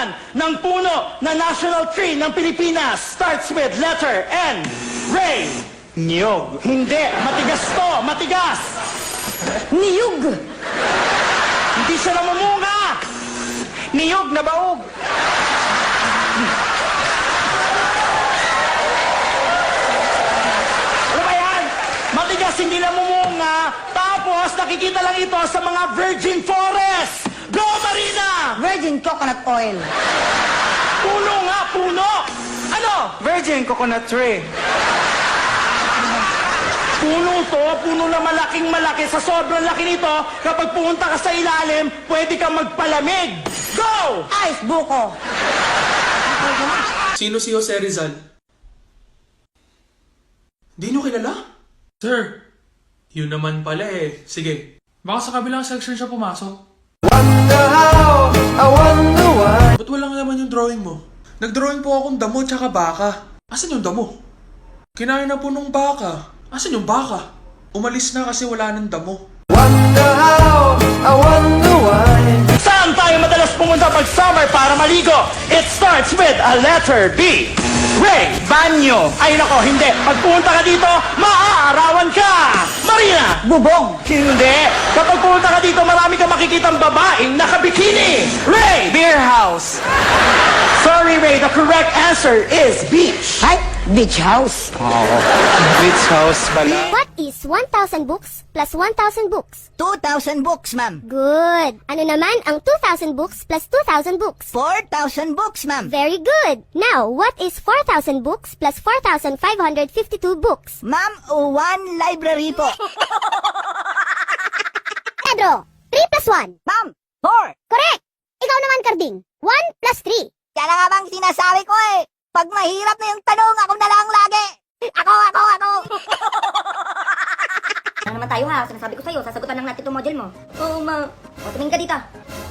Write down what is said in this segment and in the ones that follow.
pangalan ng puno na national tree ng Pilipinas. Starts with letter N. Ray. Niyog. Hindi. Matigas to. Matigas. Niyug. Hindi siya namumunga. Niyog na baog. Ano ba yan? Matigas, hindi namumunga. Tapos, nakikita lang ito sa mga virgin forest. Go, Marina! Virgin coconut oil. Puno nga, puno! Ano? Virgin coconut tree. Puno to, puno na malaking malaki. Sa sobrang laki nito, kapag pumunta ka sa ilalim, pwede kang magpalamig. Go! Ice buko. Sino si Jose Rizal? Di nyo kilala? Sir, yun naman pala eh. Sige, baka sa kabilang section siya pumasok. Ba't walang naman yung drawing mo? Nag-drawing po akong damo tsaka baka. Asan yung damo? Kinain na po nung baka. Asan yung baka? Umalis na kasi wala nang damo. Saan tayo madalas pumunta pag summer para maligo? It starts with a letter B. Ray. Banyo. Ay nako, hindi. Pag pumunta ka dito, maaarawan ka. Marina. Bubong. Hindi. Kapag pumunta ka dito, marami kang makikitang babaeng nakabikini. Ray. Beer house. Sorry, Ray. The correct answer is beach. Ay, beach house. Beach house pala. What is 1,000 books plus 1,000 books? 2,000 books, ma'am. Good. Ano naman ang 2,000 books plus 2,000 books? 4,000 books, ma'am. Very good. Now, what is 4,000 books plus 4,552 books? Ma'am, 1 library po. Pedro, 3 plus 1. Ma'am, 4. Correct. Ikaw naman, Carding. 1 plus 3. Kaya na nga bang sinasabi ko eh. Pag mahirap na yung tanong, ako na lang lagi. Ako. Ano naman tayo ha? Sinasabi ko sa'yo, sasagutan lang natin itong model mo. Oo, ma. O, tumingin ka dito.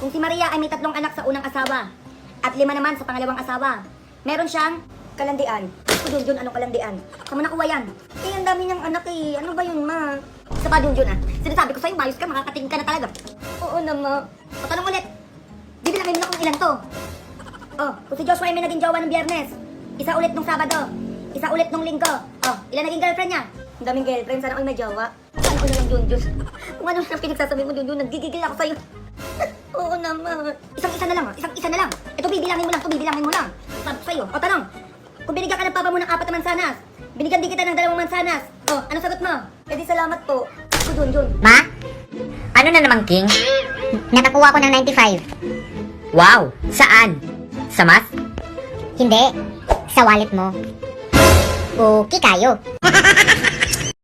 Kung si Maria ay may 3 anak sa unang asawa at 5 naman sa pangalawang asawa, meron siyang kalandian. Junjun, anong kalandian? Saan mo nakuha yan? Eh, ang dami niyang anak eh. Ano ba yun, ma? Isa pa, Junjun ah. Sinasabi ko sa'yo, mayos ka, makakatingin ka na talaga. Oo na, ma. O, tanong ulit. Bibilangin mo na kung ilan to. Oh, kung si Joshua ay may naging jowa ng Biyernes, isa ulit nung Sabado, isa ulit nung Linggo. Oh, ilan naging girlfriend niya? Ang daming girlfriend, sana all may jowa. Ano ko na lang, Junjun? Kung ano lang pinagsasabi mo, Junjun, nagigigil ako sa'yo. Oo naman. Isang-isa na lang, isang-isa na lang. Ito, bibilangin mo lang. Sabi ko sa'yo. O, tanong. Kung binigyan ka ng papa mo ng 4 na mansanas, binigyan din kita ng 2 mansanas. O, ano sagot mo? Eh di salamat po. Ako, Junjun. Ma? Ano na naman, King? Nakakuha ko ng 95. Wow! Saan? Sa math? Hindi. Sa wallet mo. Okay kayo.